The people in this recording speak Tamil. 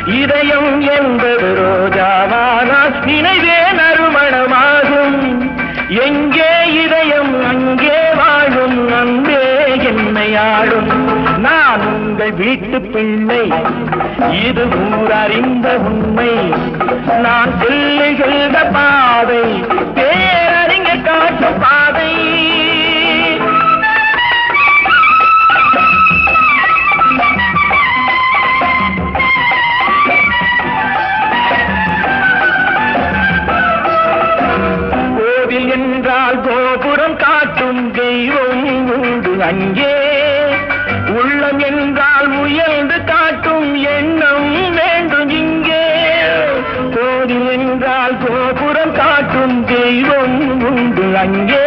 இதயம் என்பது ரோஜாவானால் நினைவே நறுமணமாகும். எங்கே இதயம் அங்கே வாழும் அன்பே என்னை ஆளும். நான் உங்கள் வீட்டு பிள்ளை, இது ஊரறிந்த உண்மை. நான் செல்லுகின்ற பாதை பேரறிஞ காட்டும் பாதை. கோவில் என்றால் கோபுரம் காட்டும் தெய்வம் உண்டு அங்கே. உள்ளம் என்றால் முயன்று காட்டும் எண்ணம் வேண்டும் இங்கே. கோவில் என்றால் கோபுரம் காட்டும் தெய்வம் உண்டு அங்கே.